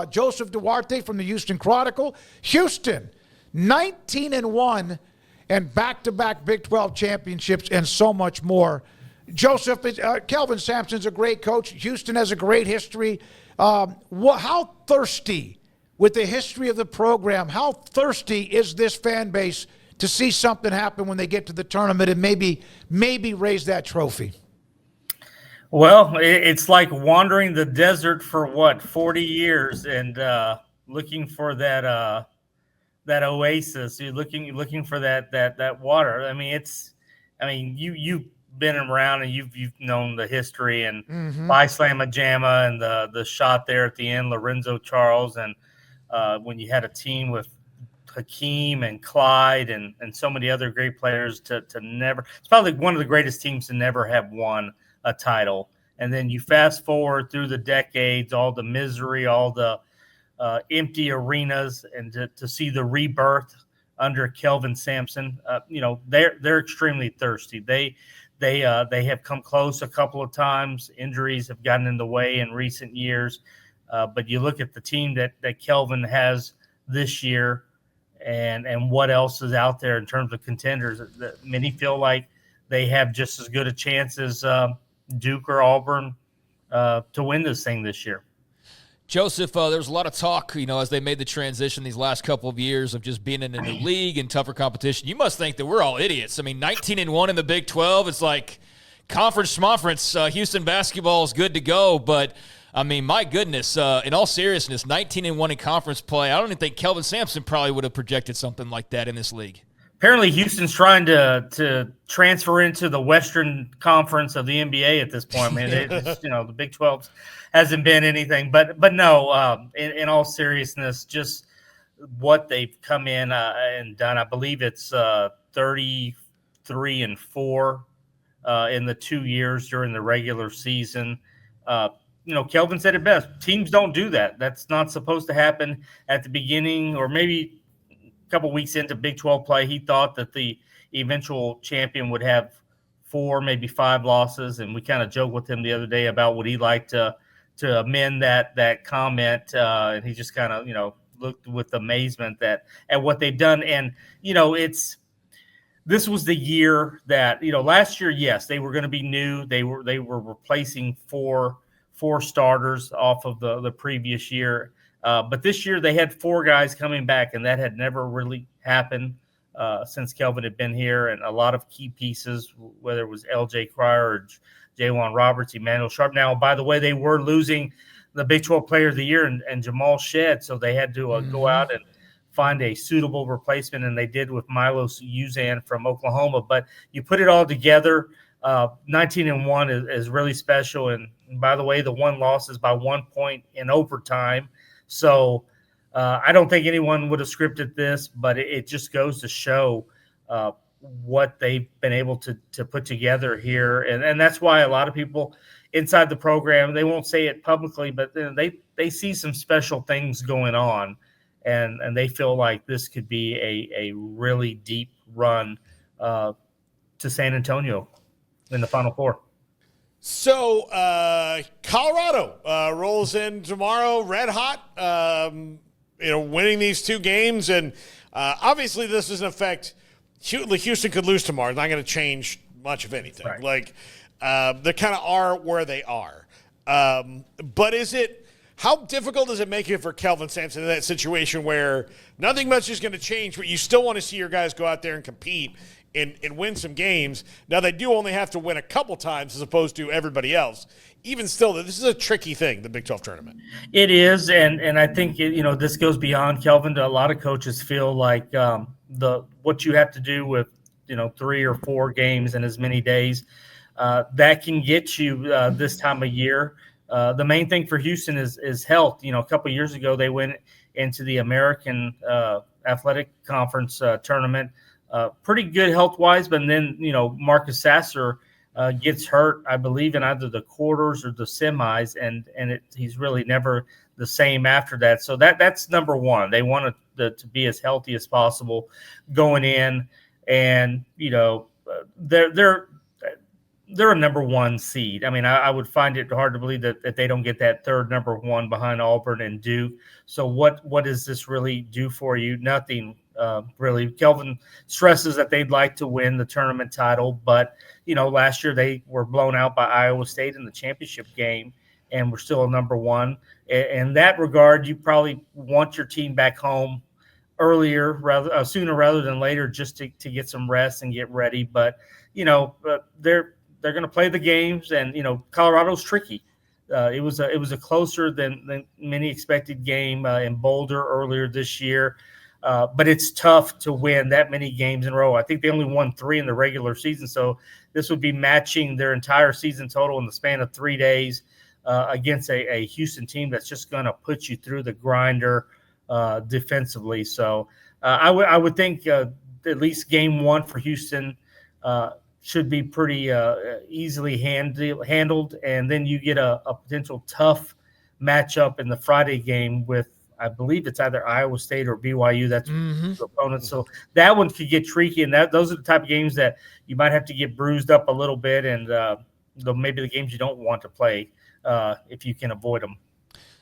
Joseph Duarte from the Houston Chronicle. Houston, 19-1 and back-to-back Big 12 championships and so much more. Joseph, Kelvin Sampson's a great coach. Houston has a great history. How thirsty, with the history of the program, how thirsty is this fan base to see something happen when they get to the tournament and maybe raise that trophy? Well, it's like wandering the desert for 40 years and looking for that oasis. You're looking for that water. I mean, you've been around and you've known the history and Phi Slamma Jamma and the shot there at the end, Lorenzo Charles, and when you had a team with Hakeem and Clyde and so many other great players to never. It's probably one of the greatest teams to never have won a title. And then you fast forward through the decades, all the misery, all the empty arenas, and to see the rebirth under Kelvin Sampson. They're extremely thirsty. They have come close a couple of times. Injuries have gotten in the way in recent years. But you look at the team that Kelvin has this year and what else is out there in terms of contenders. Many feel like they have just as good a chance as Duke or Auburn to win this thing this year. Joseph, there's a lot of talk, as they made the transition these last couple of years of just being in a new league and tougher competition. You must think that we're all idiots. 19-1 in the Big 12. It's like conference. Houston basketball is good to go, but my goodness, in all seriousness, 19-1 in conference play. I don't even think Kelvin Sampson probably would have projected something like that in this league. Apparently, Houston's trying to transfer into the Western Conference of the NBA at this point. The Big 12 hasn't been anything, but no. In all seriousness, just what they've come in and done. I believe it's 33-4 in the 2 years during the regular season. Kelvin said it best. Teams don't do that. That's not supposed to happen at the beginning, or maybe a couple weeks into Big 12 play. He thought that the eventual champion would have 4, maybe 5 losses, and we kind of joked with him the other day about would he like to amend that comment, and he just kind of looked with amazement at what they've done. And this was the year that last year, yes, they were going to be new. They were replacing four starters off of the previous year. But this year they had 4 guys coming back, and that had never really happened since Kelvin had been here. And a lot of key pieces, whether it was L.J. Cryer or Jaywan Roberts, Emmanuel Sharp. Now, by the way, they were losing the Big 12 Player of the Year and Jamal Shedd, so they had to go out and find a suitable replacement, and they did with Milos Uzan from Oklahoma. But you put it all together, 19-1 is really special. And by the way, the one loss is by 1 point in overtime. So I don't think anyone would have scripted this, but it just goes to show what they've been able to put together here. And that's why a lot of people inside the program, they won't say it publicly, but they see some special things going on, and they feel like this could be a really deep run to San Antonio in the Final Four. So Colorado rolls in tomorrow, red hot, winning these 2 games. And obviously this doesn't affect Houston could lose tomorrow. It's not going to change much of anything. Right. They kind of are where they are. But how difficult does it make it for Kelvin Sampson in that situation where nothing much is going to change, but you still want to see your guys go out there and compete and win some games? Now, they do only have to win a couple times as opposed to everybody else. Even still, this is a tricky thing, the Big 12 tournament. It is, and I think this goes beyond Kelvin. A lot of coaches feel like what you have to do with 3 or 4 games in as many days that can get you this time of year. The main thing for Houston is health. A couple of years ago, they went into the American Athletic Conference tournament. Pretty good health-wise, but then, Marcus Sasser gets hurt, I believe, in either the quarters or the semis, and he's really never the same after that. So that's number one. They want to be as healthy as possible going in, and they're they're a number one seed. I mean, I would find it hard to believe that they don't get that third number one behind Auburn and Duke. So what does this really do for you? Nothing really. Kelvin stresses that they'd like to win the tournament title, but last year they were blown out by Iowa State in the championship game, and we're still a number one. In that regard, you probably want your team back home sooner rather than later, just to get some rest and get ready. But they're going to play the games, and Colorado's tricky. It was a closer than many expected game in Boulder earlier this year, but it's tough to win that many games in a row. I think they only won 3 in the regular season, so this would be matching their entire season total in the span of 3 days against a Houston team that's just going to put you through the grinder defensively. So I would think at least game 1 for Houston should be pretty easily handled. And then you get a potential tough matchup in the Friday game with, I believe it's either Iowa State or BYU. That's the opponent. So that one could get tricky. And those are the type of games that you might have to get bruised up a little bit. And maybe the games you don't want to play if you can avoid them.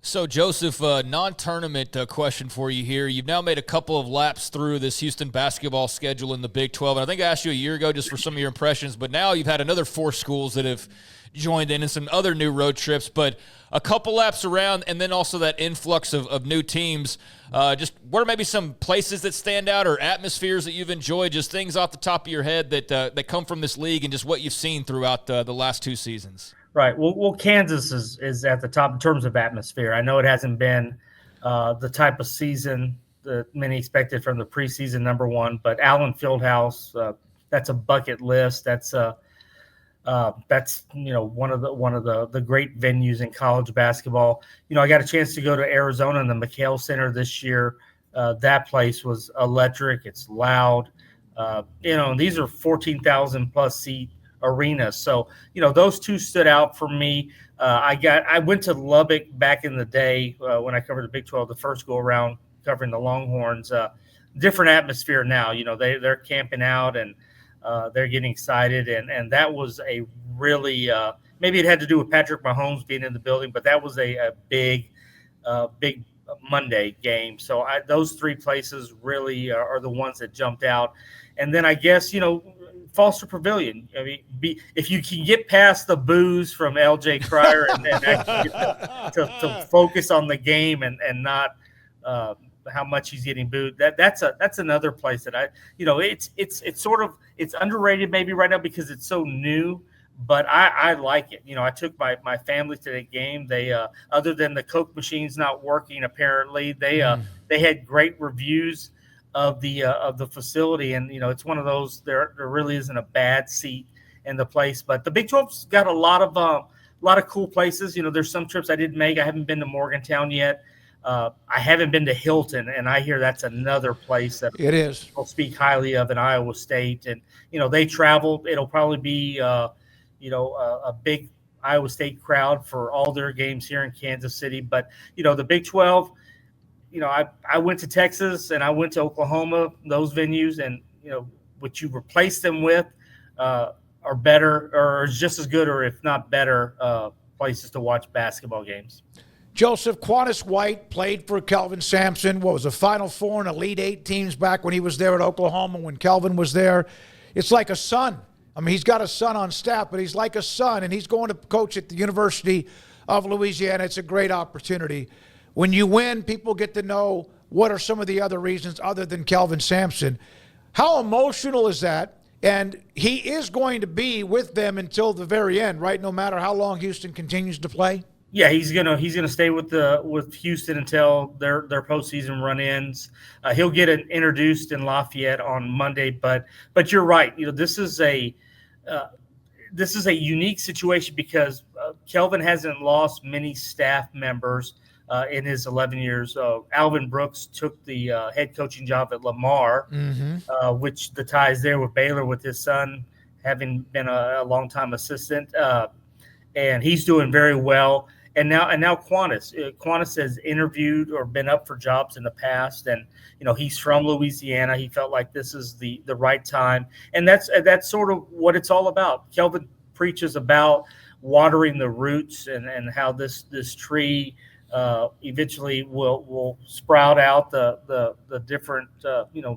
So, Joseph, non-tournament question for you here. You've now made a couple of laps through this Houston basketball schedule in the Big 12. And I think I asked you a year ago just for some of your impressions, but now you've had another 4 schools that have joined in and some other new road trips. But a couple laps around, and then also that influx of new teams. Just what are maybe some places that stand out or atmospheres that you've enjoyed, just things off the top of your head that come from this league and just what you've seen throughout the last 2 seasons? Right. Well, Kansas is at the top in terms of atmosphere. I know it hasn't been the type of season that many expected from the preseason number one, but Allen Fieldhouse, that's a bucket list. That's one of the great venues in college basketball. I got a chance to go to Arizona in the McHale Center this year. That place was electric. It's loud. These are 14,000 plus seat arenas. So, those 2 stood out for me. I went to Lubbock back in the day when I covered the Big 12, the first go around covering the Longhorns. Different atmosphere now. They're camping out and they're getting excited. And that was a really maybe it had to do with Patrick Mahomes being in the building, but that was a big Monday game. So those 3 places really are the ones that jumped out. And then I guess, Foster Pavilion. I mean, if you can get past the boos from L.J. Cryer and actually get to focus on the game and not how much he's getting booed, that's another place that it's underrated maybe right now because it's so new. But I like it. I took my family to that game. They other than the Coke machines not working, apparently they had great reviews of the facility, and it's one of those. There really isn't a bad seat in the place, but the Big 12's got a lot of cool places. There's some trips I didn't make. I haven't been to Morgantown yet. I haven't been to Hilton, and I hear that's another place that it is. People speak highly of in Iowa State, and they travel. It'll probably be a big Iowa State crowd for all their games here in Kansas City. But the Big 12. I went to Texas and I went to Oklahoma, those venues, and, what you replace them with are better or just as good or if not better places to watch basketball games. Joseph, Quantas White played for Kelvin Sampson. What was a Final Four and Elite 8 teams back when he was there at Oklahoma when Kelvin was there. It's like a son. I mean, he's got a son on staff, but he's like a son, and he's going to coach at the University of Louisiana. It's a great opportunity. When you win, people get to know what are some of the other reasons other than Kelvin Sampson. How emotional is that? And he is going to be with them until the very end, right? No matter how long Houston continues to play. Yeah, he's gonna stay with Houston until their postseason run ends. He'll get introduced in Lafayette on Monday, but you're right. This is a unique situation because Kelvin hasn't lost many staff members. In his 11 years. Alvin Brooks took the head coaching job at Lamar, which the ties there with Baylor with his son having been a longtime assistant. And he's doing very well. And now Quantas. Quantas has interviewed or been up for jobs in the past. And, he's from Louisiana. He felt like this is the right time. And that's sort of what it's all about. Kelvin preaches about watering the roots and how this tree eventually will sprout out the different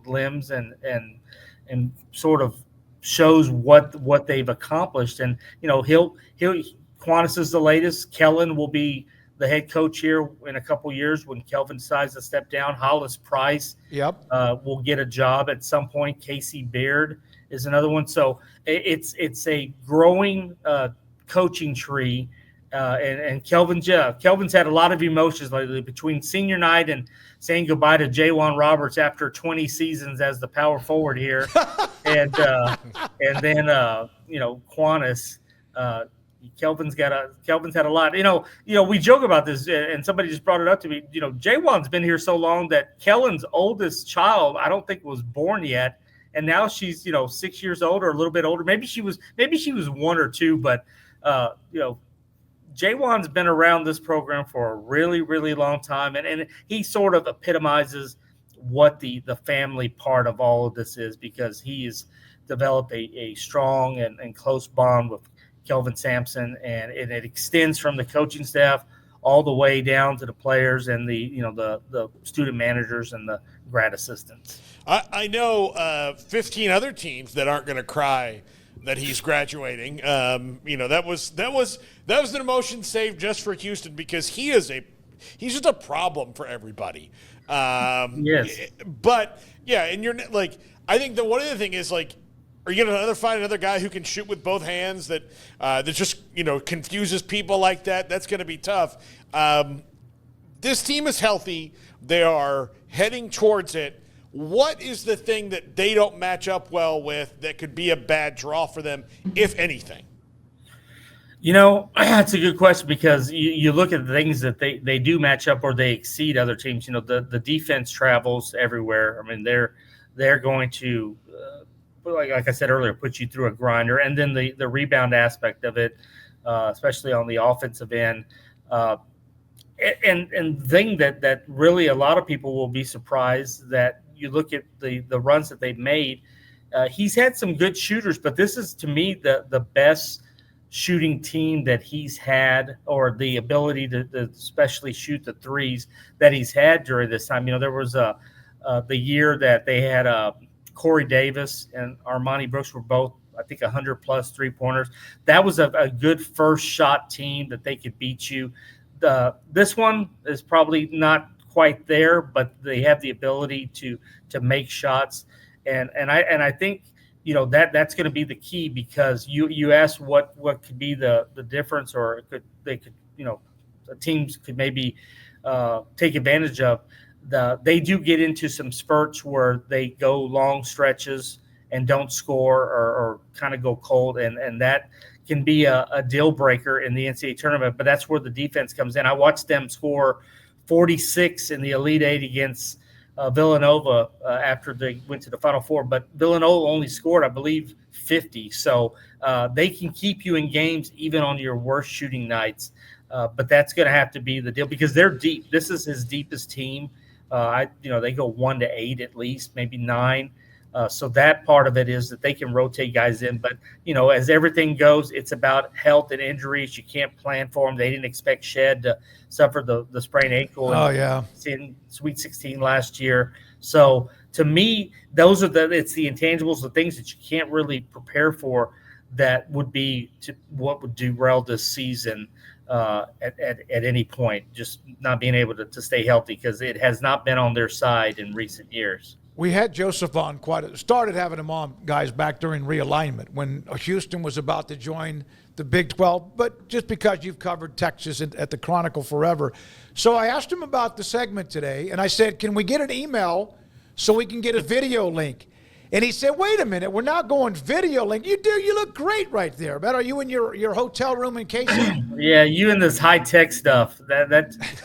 limbs and sort of shows what they've accomplished. And Qantas is the latest. Kellen will be the head coach here in a couple years when Kelvin decides to step down. Hollis Price will get a job at some point. Casey Beard is another one. So it's a growing coaching tree. And Kelvin's had a lot of emotions lately between senior night and saying goodbye to Jaywan Roberts after 20 seasons as the power forward here, and then Qantas. Kelvin's had a lot. We joke about this, and somebody just brought it up to me. Jaywan's been here so long that Kellen's oldest child, I don't think, was born yet, and now she's 6 years old or a little bit older. Maybe she was 1 or 2, but Jaywan's been around this program for a really, really long time, and he sort of epitomizes what the family part of all of this is, because he has developed a strong and close bond with Kelvin Sampson, and it extends from the coaching staff all the way down to the players and the student managers and the grad assistants. I know 15 other teams that aren't going to cry that he's graduating. That was an emotion saved just for Houston, because he's just a problem for everybody. Yes, but yeah, and you're like, I think the one other thing is, like, are you going to find another guy who can shoot with both hands that just confuses people like that? That's going to be tough. This team is healthy. They are heading towards it. What is the thing that they don't match up well with that could be a bad draw for them, if anything? That's a good question, because you look at the things that they do match up or they exceed other teams. The defense travels everywhere. I mean, they're going to, like I said earlier, put you through a grinder. And then the rebound aspect of it, especially on the offensive end. And the thing that really a lot of people will be surprised that you look at the runs that they've made. He's had some good shooters, but this is, to me, the best shooting team that he's had, or the ability to especially shoot the threes that he's had during this time. There was the year that they had Corey Davis and Armani Brooks were both, I think, 100-plus three-pointers. That was a good first-shot team that they could beat you. This one is probably not quite there, but they have the ability to make shots, and I think that's going to be the key, because you asked what could be the difference, or teams could maybe take advantage of. They do get into some spurts where they go long stretches and don't score, or kind of go cold, and that can be a deal breaker in the NCAA tournament. But that's where the defense comes in. I watched them score 46 in the Elite Eight against Villanova after they went to the Final Four, but Villanova only scored, I believe, 50. So they can keep you in games even on your worst shooting nights. But that's going to have to be the deal, because they're deep. This is his deepest team. They go 1 to 8 at least, maybe 9. So that part of it is that they can rotate guys in. But, as everything goes, it's about health and injuries. You can't plan for them. They didn't expect Shed to suffer the sprained ankle in Sweet 16 last year. So to me, it's the intangibles, the things that you can't really prepare for, that would be what would derail this season at any point, just not being able to stay healthy, because it has not been on their side in recent years. We had Joseph on started having him on, guys, back during realignment when Houston was about to join the Big 12, but just because you've covered Texas at the Chronicle forever. So I asked him about the segment today, and I said, can we get an email so we can get a video link? And he said, wait a minute, we're not going video link. You look great right there. But are you in your hotel room in case? Yeah, you and this high tech stuff.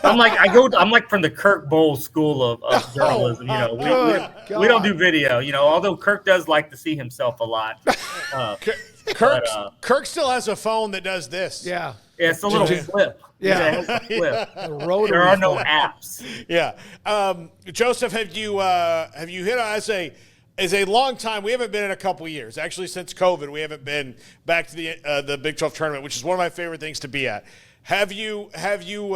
I'm like from the Kirk Bowles school of journalism. We don't do video. Although Kirk does like to see himself a lot. Kirk still has a phone that does this. Yeah. Yeah, it's a little flip. Yeah. Flip. There are no apps. Yeah. Joseph, have you hit as is a long time. We haven't been in a couple years. Actually, since COVID, we haven't been back to the Big 12 tournament, which is one of my favorite things to be at. Have you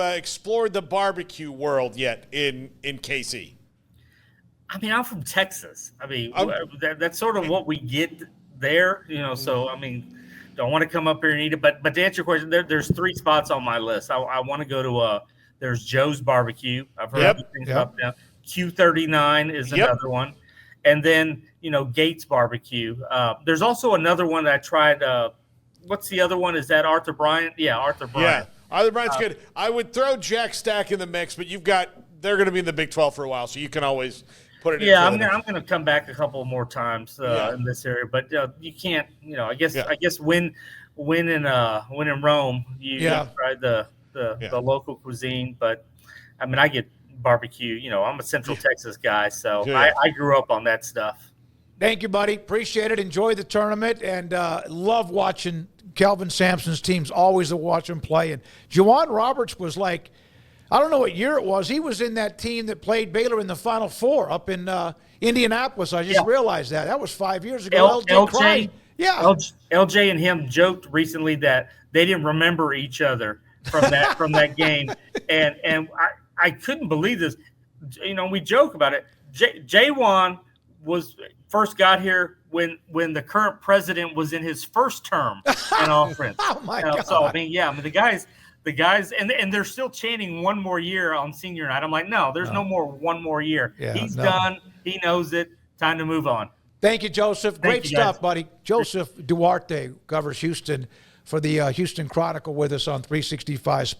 explored the barbecue world yet in KC? I mean, I'm from Texas. I mean, that's sort of what we get there, So I mean, don't want to come up here and eat it. But to answer your question, there's 3 spots on my list. I want to go to there's Joe's Barbecue. I've heard good things about them. Q39 is another one. And then, Gates Barbecue. There's also another one that I tried. What's the other one? Is that Arthur Bryant? Yeah, Arthur Bryant. Yeah, Arthur Bryant's good. I would throw Jack Stack in the mix, but they're going to be in the Big 12 for a while, so you can always put it in. Yeah, I'm going to come back a couple more times in this area, but you can't. I guess when in Rome, you try the local cuisine. But I mean, I get barbecue. I'm a Central Texas guy, so I grew up on that stuff. Thank you, buddy. Appreciate it. Enjoy the tournament, and love watching Kelvin Sampson's teams. Always to watch him play. And Juwan Roberts was like, I don't know what year it was. He was in that team that played Baylor in the Final Four up in Indianapolis. I just realized that. That was 5 years ago. LJ, LJ and him joked recently that they didn't remember each other from that game, and I couldn't believe this. We joke about it. J1 first got here when the current president was in his first term in office. Oh my God! So the guys, and they're still chanting one more year on senior night. I'm like, no, there's no more one more year. Yeah, He's done. He knows it. Time to move on. Thank you, Joseph. Great stuff, buddy. Joseph Duarte covers Houston for the Houston Chronicle with us on 365 Sports.